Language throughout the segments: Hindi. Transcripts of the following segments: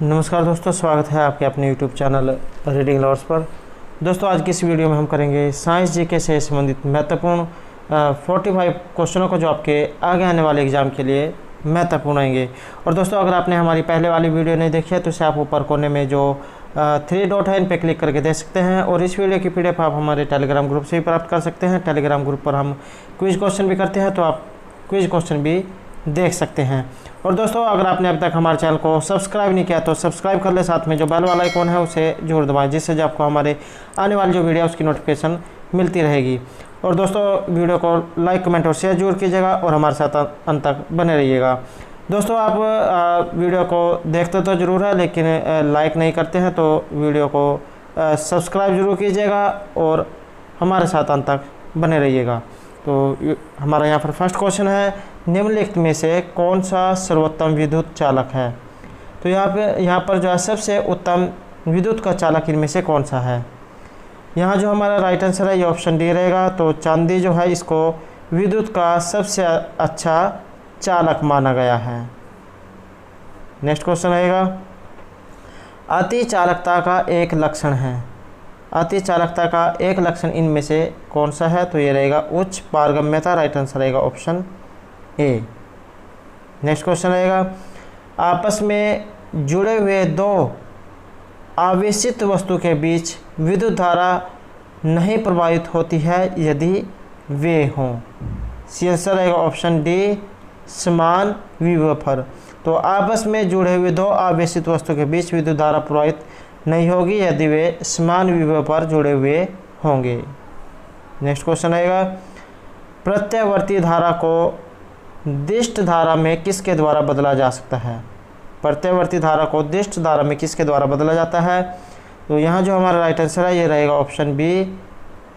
नमस्कार दोस्तों, स्वागत है आपके अपने YouTube चैनल रीडिंग लवर्स पर। दोस्तों, आज की इस वीडियो में हम करेंगे साइंस जीके से संबंधित महत्वपूर्ण 45 क्वेश्चनों को जो आपके आगे आने वाले एग्जाम के लिए महत्वपूर्ण आएंगे। और दोस्तों, अगर आपने हमारी पहले वाली वीडियो नहीं देखी है तो इसे आप ऊपर कोने में जो 3 डॉट है इन पर क्लिक करके देख सकते हैं। और इस वीडियो की PDF आप हमारे टेलीग्राम ग्रुप से भी प्राप्त कर सकते हैं। टेलीग्राम ग्रुप पर हम क्विज क्वेश्चन भी करते हैं, तो आप क्विज क्वेश्चन भी देख सकते हैं। और दोस्तों, अगर आपने अब तक हमारे चैनल को सब्सक्राइब नहीं किया तो सब्सक्राइब कर ले, साथ में जो बेल वाला आइकॉन है उसे जरूर दबाएं, जिससे जो आपको हमारे आने वाली जो वीडियो है उसकी नोटिफिकेशन मिलती रहेगी। और दोस्तों, वीडियो को लाइक, कमेंट और शेयर जरूर कीजिएगा और हमारे साथ अंत तक बने रहिएगा। दोस्तों, आप वीडियो को देखते तो ज़रूर है, लेकिन लाइक नहीं करते हैं, तो वीडियो को सब्सक्राइब जरूर कीजिएगा और हमारे साथ अंत तक बने रहिएगा। तो हमारा यहाँ पर फर्स्ट क्वेश्चन है, निम्नलिखित में से कौन सा सर्वोत्तम विद्युत चालक है। तो यहाँ पर जो है सबसे उत्तम विद्युत का चालक इनमें से कौन सा है। यहाँ जो हमारा राइट आंसर है ये ऑप्शन डी रहेगा। तो चांदी जो है इसको विद्युत का सबसे अच्छा चालक माना गया है। नेक्स्ट क्वेश्चन रहेगा, अति चालकता का एक लक्षण है। अति चालकता का एक लक्षण इनमें से कौन सा है। तो ये रहेगा उच्च पारगम्यता। राइट आंसर रहेगा ऑप्शन ए। नेक्स्ट क्वेश्चन रहेगा, आपस में जुड़े हुए दो आवेशित वस्तु के बीच विद्युत धारा नहीं प्रवाहित होती है यदि वे हों। सी आंसर रहेगा ऑप्शन डी, समान विभव पर। तो आपस में जुड़े हुए दो आवेशित वस्तु के बीच विद्युत धारा प्रवाहित नहीं होगी यदि वे समान विभव पर जुड़े हुए होंगे। नेक्स्ट क्वेश्चन रहेगा, प्रत्यावर्ती धारा को दिष्ट धारा में किसके द्वारा बदला जा सकता है। प्रत्यावर्ती धारा को दिष्ट धारा में किसके द्वारा बदला जाता है। तो यहाँ जो हमारा राइट आंसर है ये रहेगा ऑप्शन बी,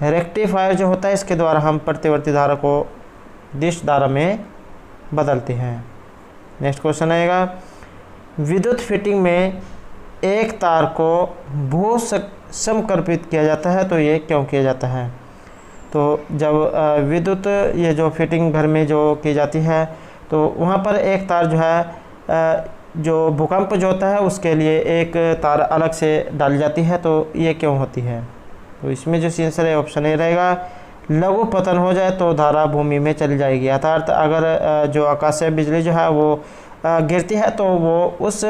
रेक्टिफायर जो होता है इसके द्वारा हम प्रत्यावर्ती धारा को दिष्ट धारा में बदलते हैं। नेक्स्ट क्वेश्चन आएगा, विद्युत फिटिंग में एक तार को भू समकर्पित किया जाता है। तो ये क्यों किया जाता है। तो जब विद्युत ये जो फिटिंग घर में जो की जाती है तो वहाँ पर एक तार जो है जो भूकंप जो होता है उसके लिए एक तार अलग से डाली जाती है। तो ये क्यों होती है। तो इसमें जो आंसर है ऑप्शन ए रहेगा, लघु पतन हो जाए तो धारा भूमि में चली जाएगी। अर्थात अगर जो आकाशीय बिजली जो है वो गिरती है तो वो उस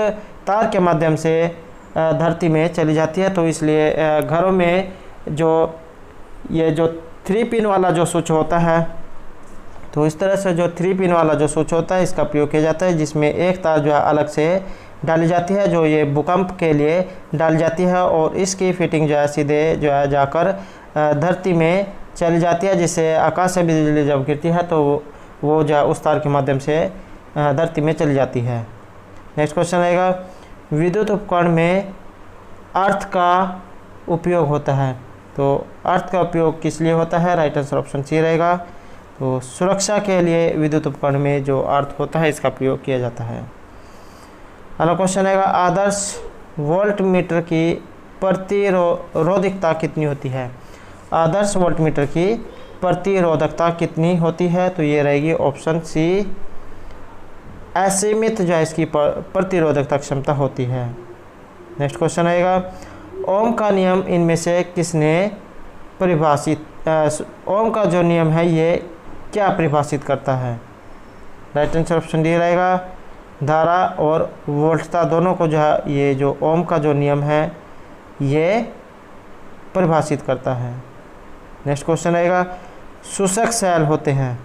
तार के माध्यम से धरती में चली जाती है। तो इसलिए घरों में जो ये जो 3 पिन वाला जो स्विच होता है, तो इस तरह से जो 3 पिन वाला जो स्विच होता है इसका प्रयोग किया जाता है, जिसमें एक तार जो है अलग से डाली जाती है जो ये भूकंप के लिए डाली जाती है। और इसकी फिटिंग जो है सीधे जो है जाकर धरती में चली जाती है, जिससे आकाश से बिजली जब गिरती है तो वो जो है उस तार के माध्यम से धरती में चली जाती है। नेक्स्ट क्वेश्चन रहेगा, विद्युत उपकरण में अर्थ का उपयोग होता है। तो अर्थ का उपयोग किस लिए होता है। राइट आंसर ऑप्शन सी रहेगा। तो सुरक्षा के लिए विद्युत उपकरण में जो अर्थ होता है इसका प्रयोग किया जाता है। अगला क्वेश्चन रहेगा, आदर्श वोल्ट मीटर की प्रतिरोधकता कितनी होती है। आदर्श वोल्ट मीटर की प्रतिरोधकता कितनी होती है। तो ये रहेगी ऑप्शन सी, असीमित जो है इसकी प्रतिरोधकता क्षमता होती है। नेक्स्ट क्वेश्चन रहेगा, ओम का नियम इनमें से किसने परिभाषित ओम का जो नियम है ये क्या परिभाषित करता है। राइट आंसर ऑप्शन डी रहेगा, धारा और वोल्टता दोनों को जो है ये जो ओम का जो नियम है ये परिभाषित करता है। नेक्स्ट क्वेश्चन रहेगा, शोषक सेल होते हैं।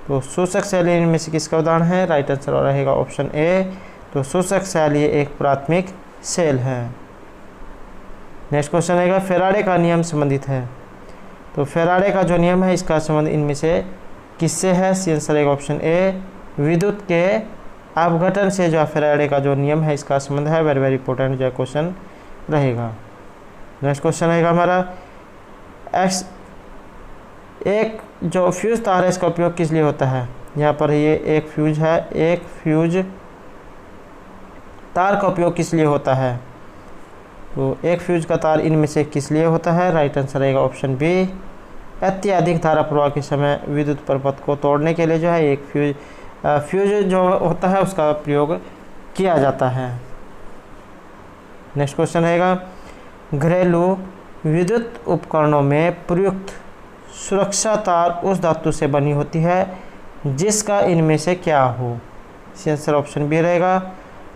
तो शोषक सेल इनमें से किसका उदाहरण है। राइट आंसर रहेगा ऑप्शन ए। तो शोषक सेल ये एक प्राथमिक सेल है। नेक्स्ट क्वेश्चन रहेगा, फेराडे का नियम संबंधित है। तो फेराडे का जो नियम है इसका संबंध इनमें से किससे है। सी आंसर रहेगा ऑप्शन ए, विद्युत के अपघटन से जो फेराडे का जो नियम है इसका संबंध है। वेरी वेरी इंपॉर्टेंट जो क्वेश्चन रहेगा। नेक्स्ट क्वेश्चन रहेगा हमारा, एक जो फ्यूज तार है इसका उपयोग किस लिए होता है। यहाँ पर ये एक फ्यूज है, एक फ्यूज तार का उपयोग किस लिए होता है। तो एक फ्यूज का तार इनमें से किस लिए होता है। राइट आंसर रहेगा ऑप्शन बी, अत्यधिक धारा प्रवाह के समय विद्युत प्रपथ को तोड़ने के लिए जो है एक फ्यूज जो होता है उसका प्रयोग किया जाता है। नेक्स्ट क्वेश्चन रहेगा, घरेलू विद्युत उपकरणों में प्रयुक्त सुरक्षा तार उस धातु से बनी होती है जिसका इनमें से क्या हो। इसका आंसर ऑप्शन बी रहेगा।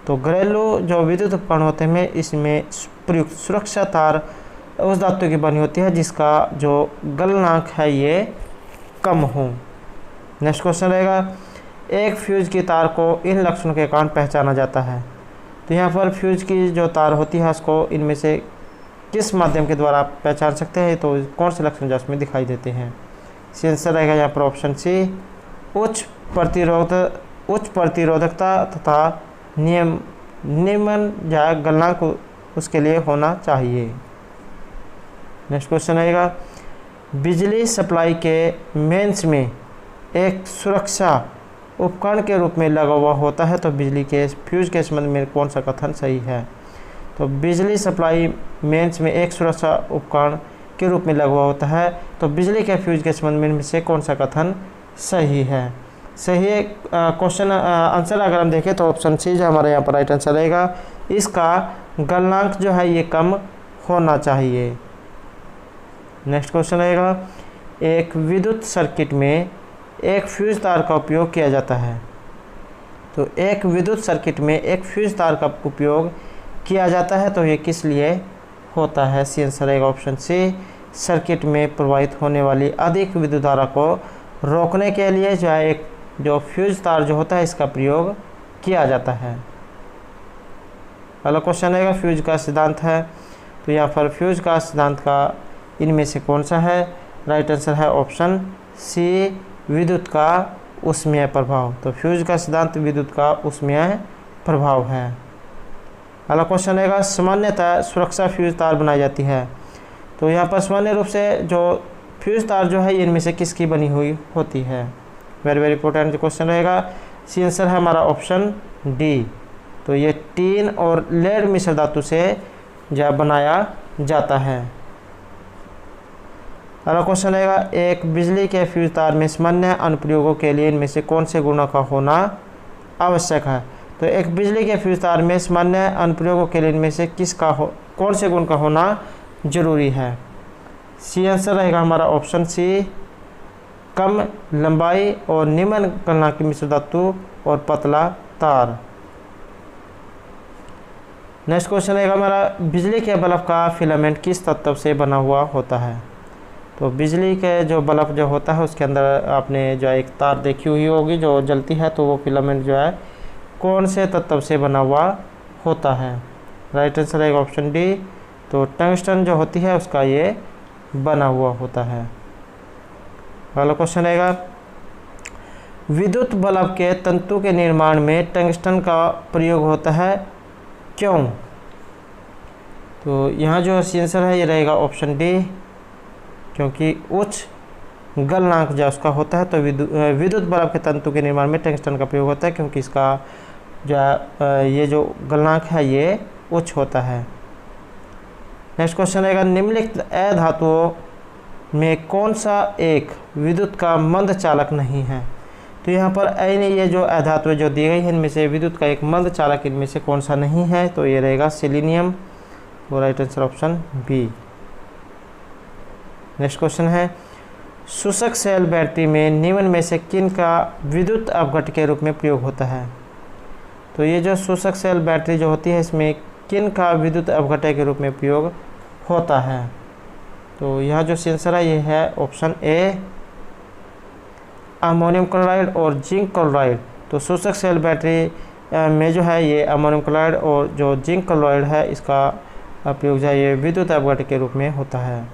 तो घरेलू जो विद्युत उपकरण होते हैं इसमें प्रयुक्त सुरक्षा तार उस धातु की बनी होती है जिसका जो गलनांक है ये कम हो। नेक्स्ट क्वेश्चन रहेगा, एक फ्यूज की तार को इन लक्षणों के कारण पहचाना जाता है। तो यहाँ पर फ्यूज की जो तार होती है उसको इनमें से किस माध्यम के द्वारा आप पहचान सकते हैं, तो कौन से लक्षण जो उसमें दिखाई देते हैं। इसका आंसर रहेगा यहाँ पर ऑप्शन सी, उच्च प्रतिरोधकता तथा निम्न या गलनांक उसके लिए होना चाहिए। नेक्स्ट क्वेश्चन रहेगा, बिजली सप्लाई के मेंस में एक सुरक्षा उपकरण के रूप में लगा हुआ होता है, तो बिजली के फ्यूज के संबंध में कौन सा कथन सही है। तो बिजली सप्लाई मेंस में एक सुरक्षा उपकरण के रूप में लगा हुआ होता है, तो बिजली के फ्यूज के संबंध में से कौन सा कथन सही है। सही है क्वेश्चन आंसर अगर हम देखें तो ऑप्शन सी जो हमारा यहाँ पर राइट आंसर रहेगा। इसका गलनांक जो है ये कम होना चाहिए। नेक्स्ट क्वेश्चन रहेगा, एक विद्युत सर्किट में एक फ्यूज तार का उपयोग किया जाता है। तो एक विद्युत सर्किट में एक फ्यूज तार का उपयोग किया जाता है, तो ये किस लिए होता है। सी आंसर रहेगा ऑप्शन सी, सर्किट में प्रवाहित होने वाली अधिक विद्युत धारा को रोकने के लिए जो है एक जो फ्यूज तार जो होता है इसका प्रयोग किया जाता है। अगला क्वेश्चन रहेगा, फ्यूज का सिद्धांत है। तो यहाँ पर फ्यूज का सिद्धांत का इनमें से कौन सा है। राइट आंसर है ऑप्शन सी, विद्युत का ऊष्मीय प्रभाव। तो फ्यूज का सिद्धांत विद्युत का ऊष्मीय प्रभाव है। अगला क्वेश्चन रहेगा, सामान्यतः सुरक्षा फ्यूज तार बनाई जाती है। तो यहाँ पर सामान्य रूप से जो फ्यूज तार जो है इनमें से किसकी बनी हुई होती है। वेरी वेरी इंपॉर्टेंट क्वेश्चन रहेगा। सी आंसर है हमारा ऑप्शन डी। तो ये टीन और लेड मिश्र धातु से जो बनाया जाता है। अगला क्वेश्चन रहेगा, एक बिजली के फ्यूज तार में सामान्य अनुप्रयोगों के लिए इनमें से कौन से गुणों का होना आवश्यक है। तो एक बिजली के फ्यूज तार में सामान्य अनुप्रयोगों के लिए इनमें से कौन से गुण का होना जरूरी है। सी आंसर रहेगा हमारा ऑप्शन सी, कम लंबाई और निम्न गलनांक की मिश्र धातु और पतला तार। नेक्स्ट क्वेश्चन रहेगा हमारा, बिजली के बल्ब का फिलामेंट किस तत्व से बना हुआ होता है। तो बिजली के जो बल्ब जो होता है उसके अंदर आपने जो एक तार देखी हुई होगी जो जलती है, तो वो फिलामेंट जो है कौन से तत्व से बना हुआ होता है। राइट आंसर रहेगा ऑप्शन डी। तो टंगस्टन जो होती है उसका ये बना हुआ होता है। अगला क्वेश्चन रहेगा, विद्युत बल्ब के तंतु के निर्माण में टंगस्टन का प्रयोग होता है, क्यों। तो यहाँ जो आंसर है ये रहेगा ऑप्शन डी, क्योंकि उच्च गलनांक जो उसका होता है, तो विद्युत बल्ब के तंतु के निर्माण में टंगस्टन का प्रयोग होता है क्योंकि इसका जो ये जो गलनांक है ये उच्च होता है। नेक्स्ट क्वेश्चन रहेगा, निम्नलिखित अधातुओं में कौन सा एक विद्युत का मंद चालक नहीं है। तो यहाँ पर ये जो अधातुएं जो दी गई है इनमें से विद्युत का एक मंद चालक इनमें से कौन सा नहीं है। तो ये रहेगा सेलेनियम। तो right answer option B. Next question है, शुष्क सेल बैटरी में निम्न में से किन का विद्युत अपघट्य के रूप में प्रयोग होता है। तो ये जो शुष्क सेल बैटरी जो होती है इसमें किन का विद्युत अपघट्य के रूप में प्रयोग होता है। तो यहाँ जो आंसर है ये है ऑप्शन ए, अमोनियम क्लोराइड और जिंक क्लोराइड। तो शुष्क सेल बैटरी में जो है ये अमोनियम क्लोराइड और जो जिंक क्लोराइड है इसका प्रयोग जो है ये विद्युत अपघट्य के रूप में होता है।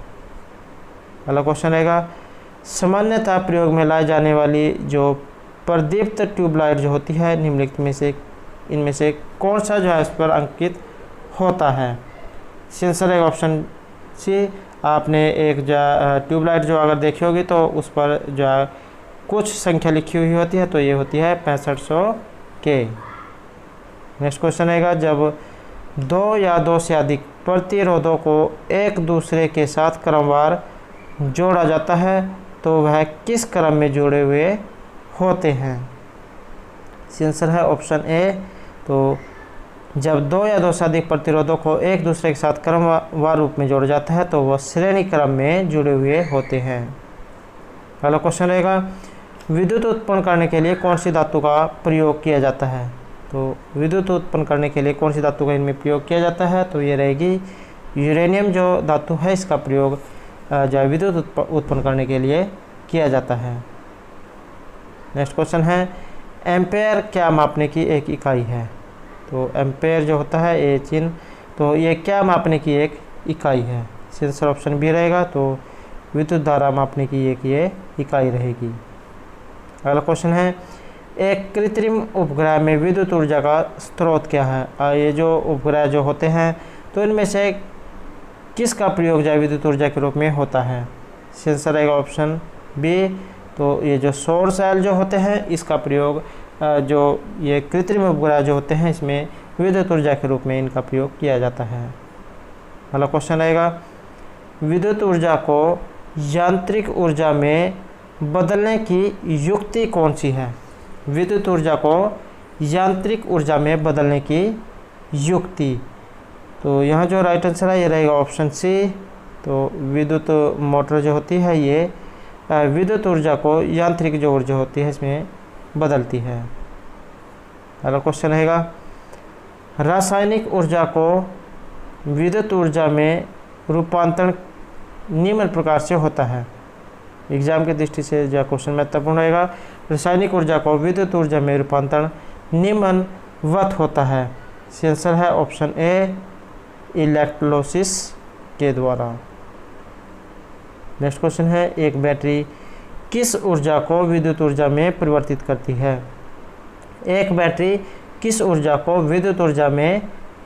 अगला क्वेश्चन रहेगा, सामान्यतः प्रयोग में लाई जाने वाली जो प्रदीप्त ट्यूबलाइट जो होती है निम्नलिखित में से इनमें से कौन सा जो है इस पर अंकित होता है। आंसर रहेगा ऑप्शन सी। आपने एक जो ट्यूबलाइट जो अगर देखी होगी तो उस पर जो है कुछ संख्या लिखी हुई होती है, तो ये होती है 6500 के। नेक्स्ट क्वेश्चन रहेगा, जब दो या दो से अधिक प्रतिरोधों को एक दूसरे के साथ क्रमवार जोड़ा जाता है तो वह किस क्रम में जुड़े हुए होते हैं। आंसर है ऑप्शन ए। तो जब दो या दो से अधिक प्रतिरोधों को एक दूसरे के साथ क्रमवार रूप में जोड़ा जाता है तो वह श्रेणी क्रम में जुड़े हुए होते हैं। पहला क्वेश्चन रहेगा, विद्युत उत्पन्न करने के लिए कौन सी धातु का प्रयोग किया जाता है? तो विद्युत उत्पन्न करने के लिए कौन सी धातु का इनमें प्रयोग किया जाता है? तो ये रहेगी यूरेनियम जो धातु है, इसका प्रयोग जो है विद्युत उत्पन्न करने के लिए किया जाता है। नेक्स्ट क्वेश्चन है, एम्पेयर क्या मापने की एक इकाई है? तो एम्पेयर जो होता है ये चिन्ह, तो ये क्या मापने की एक इकाई है? आंसर ऑप्शन बी रहेगा। तो विद्युत धारा मापने की एक ये इकाई रहेगी। अगला क्वेश्चन है, एक कृत्रिम उपग्रह में विद्युत ऊर्जा का स्रोत क्या है? ये जो उपग्रह जो होते हैं तो इनमें से किसका प्रयोग जो विद्युत ऊर्जा के रूप में होता है? आंसर रहेगा ऑप्शन बी। तो ये जो सौर सेल जो होते हैं इसका प्रयोग जो ये कृत्रिम उपग्रह जो होते हैं इसमें विद्युत ऊर्जा के रूप में इनका प्रयोग किया जाता है। अगला क्वेश्चन रहेगा, विद्युत ऊर्जा को यांत्रिक ऊर्जा में बदलने की युक्ति कौन सी है? विद्युत ऊर्जा को यांत्रिक ऊर्जा में बदलने की युक्ति, तो यहाँ जो राइट आंसर है ये रहेगा ऑप्शन सी। तो विद्युत मोटर जो होती है ये विद्युत ऊर्जा को यांत्रिक जो ऊर्जा होती है इसमें बदलती है। अगला क्वेश्चन रहेगा, रासायनिक ऊर्जा को विद्युत ऊर्जा में रूपांतरण निम्न प्रकार से होता है। एग्जाम की दृष्टि से जो क्वेश्चन महत्वपूर्ण रहेगा, रासायनिक ऊर्जा को विद्युत ऊर्जा में रूपांतरण निम्नवत होता है। आंसर है ऑप्शन ए, इलेक्ट्रोलिसिस के द्वारा। नेक्स्ट क्वेश्चन है, एक बैटरी किस ऊर्जा को विद्युत ऊर्जा में परिवर्तित करती है? एक बैटरी किस ऊर्जा को विद्युत ऊर्जा में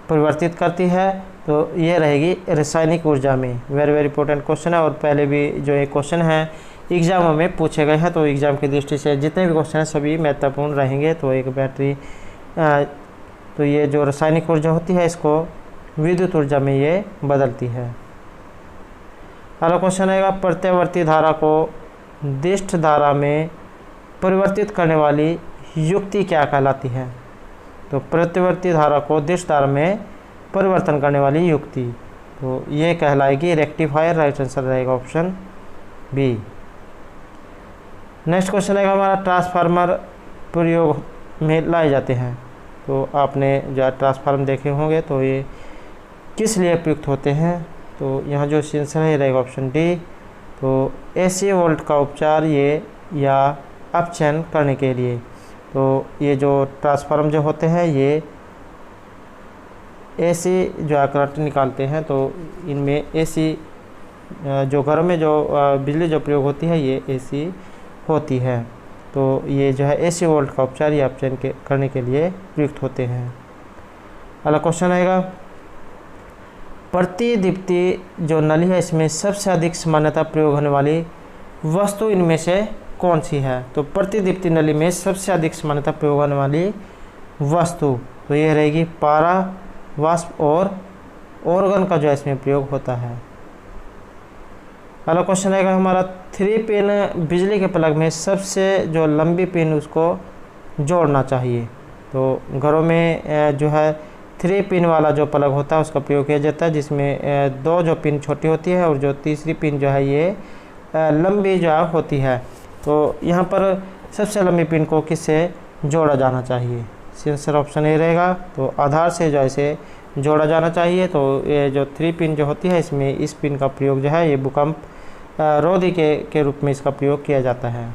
परिवर्तित करती है? तो ये रहेगी रासायनिक ऊर्जा में। वेरी वेरी इंपॉर्टेंट क्वेश्चन है और पहले भी जो एक क्वेश्चन है एग्जामों में पूछे गए हैं, तो एग्जाम की दृष्टि से जितने भी क्वेश्चन हैं सभी महत्वपूर्ण रहेंगे। तो एक बैटरी तो ये जो रासायनिक ऊर्जा होती है इसको विद्युत ऊर्जा में ये बदलती है। अगला क्वेश्चन आएगा, प्रत्यावर्ती धारा को दिष्ट धारा में परिवर्तित करने वाली युक्ति क्या कहलाती है? तो प्रत्यावर्ती धारा को दिष्ट धारा में परिवर्तन करने वाली युक्ति, तो ये कहलाएगी रेक्टिफायर। राइट आंसर रहेगा ऑप्शन बी। नेक्स्ट क्वेश्चन है हमारा, ट्रांसफार्मर प्रयोग में लाए जाते हैं। तो आपने जो ट्रांसफार्मर देखे होंगे तो ये किस लिए प्रयुक्त होते हैं? तो यहाँ जो आंसर है रहेगा ऑप्शन डी। तो एसी वोल्ट का उपचार ये या अपचयन करने के लिए। तो ये जो ट्रांसफार्मर जो होते हैं ये एसी जो करंट निकालते हैं, तो इनमें एसी जो घरों में जो बिजली जो प्रयोग होती है ये एसी होती है। तो ये जो है एसी वोल्ट का उपचार या अपचयन करने के लिए प्रयुक्त होते हैं। अगला क्वेश्चन आएगा, प्रतिदीप्ति जो नली है इसमें सबसे अधिक सामान्यतः प्रयोग होने वाली वस्तु इनमें से कौन सी है? तो प्रतिदीप्ति नली में सबसे अधिक सामान्यतः प्रयोग होने वाली वस्तु, तो ये रहेगी पारा, वाष्प और ऑर्गन का जो इसमें प्रयोग होता है। अगला क्वेश्चन आएगा हमारा, 3 पिन बिजली के प्लग में सबसे जो लंबी पिन उसको जोड़ना चाहिए। तो घरों में जो है 3 पिन वाला जो प्लग होता है उसका प्रयोग किया जाता है, जिसमें 2 जो पिन छोटी होती है और जो तीसरी पिन जो है ये लंबी जो होती है। तो यहाँ पर सबसे लंबी पिन को किससे जोड़ा जाना चाहिए? आंसर ऑप्शन ए रहेगा। तो आधार से जो इसे जोड़ा जाना चाहिए। तो ये जो 3 पिन जो होती है इसमें इस पिन का प्रयोग जो है ये भूकंप रोधी के रूप में इसका प्रयोग किया जाता है।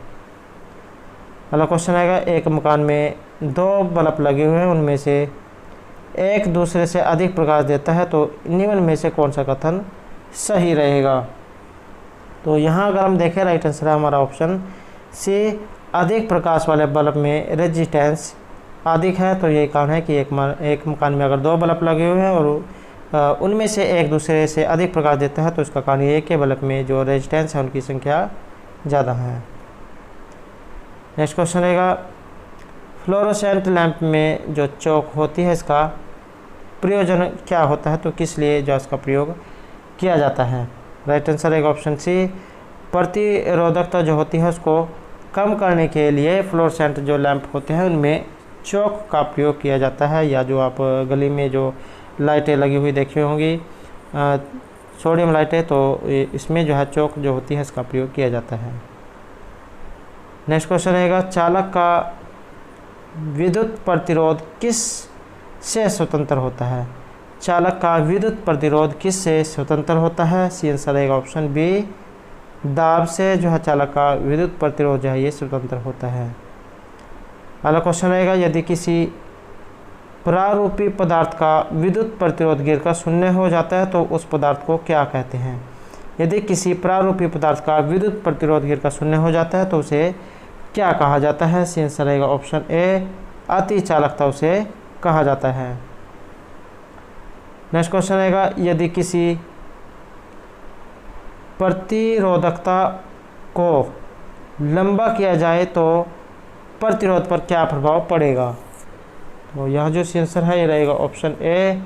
अगला क्वेश्चन आएगा, एक मकान में 2 बल्ब लगे हुए हैं, उनमें से एक दूसरे से अधिक प्रकाश देता है, तो निम्न में से कौन सा कथन सही रहेगा? तो यहाँ अगर हम देखें राइट आंसर है हमारा ऑप्शन सी, अधिक प्रकाश वाले बल्ब में रेजिस्टेंस अधिक है। तो ये कारण है कि एक मकान में अगर 2 बल्ब लगे हुए हैं और उनमें से एक दूसरे से अधिक प्रकाश देता है तो इसका कारण ये है कि बल्ब में जो रेजिस्टेंस है उनकी संख्या ज़्यादा है। नेक्स्ट क्वेश्चन रहेगा, फ्लोरोसेंट लैंप में जो चौक होती है इसका प्रयोजन क्या होता है? तो किस लिए जो इसका प्रयोग किया जाता है? राइट आंसर रहेगा ऑप्शन सी, प्रतिरोधकता जो होती है उसको कम करने के लिए फ्लोरोसेंट जो लैंप होते हैं उनमें चौक का प्रयोग किया जाता है, या जो आप गली में जो लाइटें लगी हुई देखी होंगी सोडियम लाइटें, तो इसमें जो है चौक जो होती है इसका प्रयोग किया जाता है। नेक्स्ट क्वेश्चन रहेगा, चालक का विद्युत प्रतिरोध किस से स्वतंत्र होता है? चालक का विद्युत प्रतिरोध किस से स्वतंत्र होता है? सी आंसर रहेगा ऑप्शन बी, दाब से जो है चालक का विद्युत प्रतिरोध जो है ये स्वतंत्र होता है। अगला क्वेश्चन रहेगा, यदि किसी प्रारूपी पदार्थ का विद्युत प्रतिरोध गिरकर शून्य हो जाता है तो उस पदार्थ को क्या कहते हैं? यदि किसी प्रारूपी पदार्थ का विद्युत प्रतिरोध गिरकर शून्य हो जाता है तो उसे क्या कहा जाता है? सी आंसर रहेगा ऑप्शन ए, अति चालकता उसे कहा जाता है। नेक्स्ट क्वेश्चन रहेगा, यदि किसी प्रतिरोधकता को लंबा किया जाए तो प्रतिरोध पर क्या प्रभाव पड़ेगा? तो यहाँ जो आंसर है ये रहेगा ऑप्शन ए,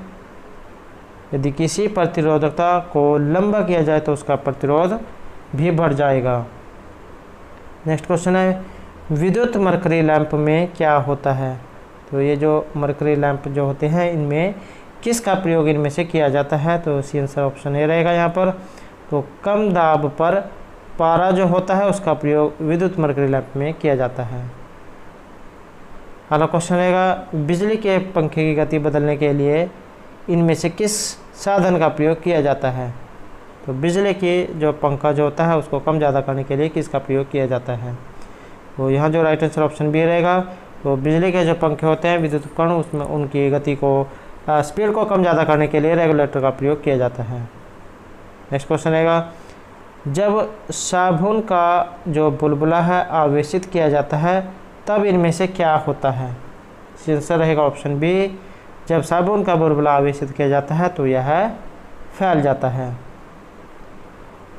यदि किसी प्रतिरोधकता को लंबा किया जाए तो उसका प्रतिरोध भी बढ़ जाएगा। नेक्स्ट क्वेश्चन है, विद्युत मरकरी लैंप में क्या होता है? तो ये जो मरकरी लैंप जो होते हैं इनमें किसका प्रयोग इनमें से किया जाता है? तो सी आंसर ऑप्शन ए रहेगा यहाँ पर। तो कम दाब पर पारा जो होता है उसका प्रयोग विद्युत मरकरी लैंप में किया जाता है। अगला क्वेश्चन रहेगा, बिजली के पंखे की गति बदलने के लिए इनमें से किस साधन का प्रयोग किया जाता है? तो बिजली की जो पंखा जो होता है उसको कम ज़्यादा करने के लिए किसका प्रयोग किया जाता है? तो यहाँ जो राइट आंसर ऑप्शन बी रहेगा। तो बिजली के जो पंखे होते हैं विद्युत उपकरण उसमें उनकी गति को स्पीड को कम ज़्यादा करने के लिए रेगुलेटर का प्रयोग किया जाता है। नेक्स्ट क्वेश्चन रहेगा, जब साबुन का जो बुलबुला है आवेशित किया जाता है तब इनमें से क्या होता है? आंसर रहेगा ऑप्शन बी, जब साबुन का बुलबुला आवेशित किया जाता है तो यह फैल जाता है।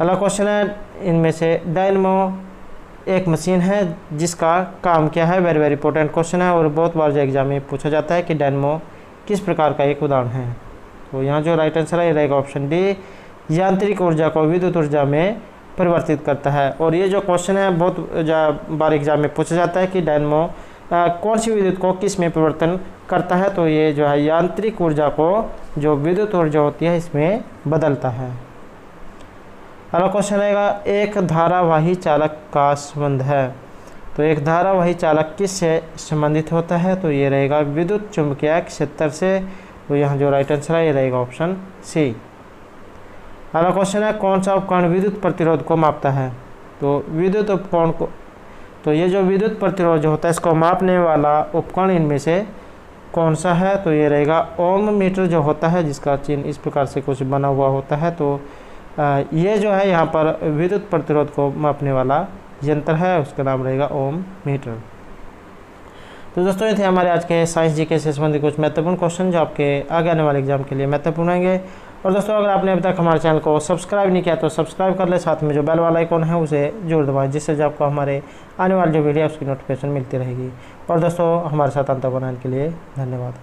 अगला क्वेश्चन है, इनमें से डायनमो एक मशीन है जिसका काम क्या है? वेरी वेरी इंपॉर्टेंट क्वेश्चन है और बहुत बार जो एग्जाम में पूछा जाता है कि डायनमो किस प्रकार का एक उदाहरण है। तो यहाँ जो राइट आंसर है ये रहेगा ऑप्शन डी, यांत्रिक ऊर्जा को विद्युत ऊर्जा में परिवर्तित करता है। और ये जो क्वेश्चन है बहुत बार एग्जाम में पूछा जाता है कि डायनमो कौन सी विद्युत को किस में परिवर्तन करता है? तो ये जो है यांत्रिक ऊर्जा को जो विद्युत ऊर्जा होती है इसमें बदलता है। अगला क्वेश्चन रहेगा, एक धारावाही चालक का संबंध है। तो एक धारावाही चालक किस से संबंधित होता है? तो ये रहेगा विद्युत चुंबकीय क्षेत्र से। तो यहाँ जो राइट आंसर है ये रहेगा ऑप्शन सी। अगला क्वेश्चन है, कौन सा उपकरण विद्युत प्रतिरोध को मापता है? तो विद्युत उपकरण को, तो ये जो विद्युत प्रतिरोध जो होता है इसको मापने वाला उपकरण इनमें से कौन सा है? तो ये रहेगा ओम मीटर जो होता है, जिसका चिन्ह इस प्रकार से कुछ बना हुआ होता है। तो ये जो है यहाँ पर विद्युत प्रतिरोध को मापने वाला यंत्र है, उसका नाम रहेगा ओम मीटर। तो दोस्तों ये थे हमारे आज के साइंस जीके से संबंधित कुछ महत्वपूर्ण क्वेश्चन जो आपके आगे आने वाले एग्जाम के लिए महत्वपूर्ण होंगे। और दोस्तों अगर आपने अभी तक हमारे चैनल को सब्सक्राइब नहीं किया तो सब्सक्राइब कर ले, साथ में जो बेल वाला आइकॉन है उसे जरूर दबाएं, जिससे जो आपको हमारे आने वाली जो वीडियो है उसकी नोटिफिकेशन मिलती रहेगी। और दोस्तों हमारे साथ अंत बनाने के लिए धन्यवाद।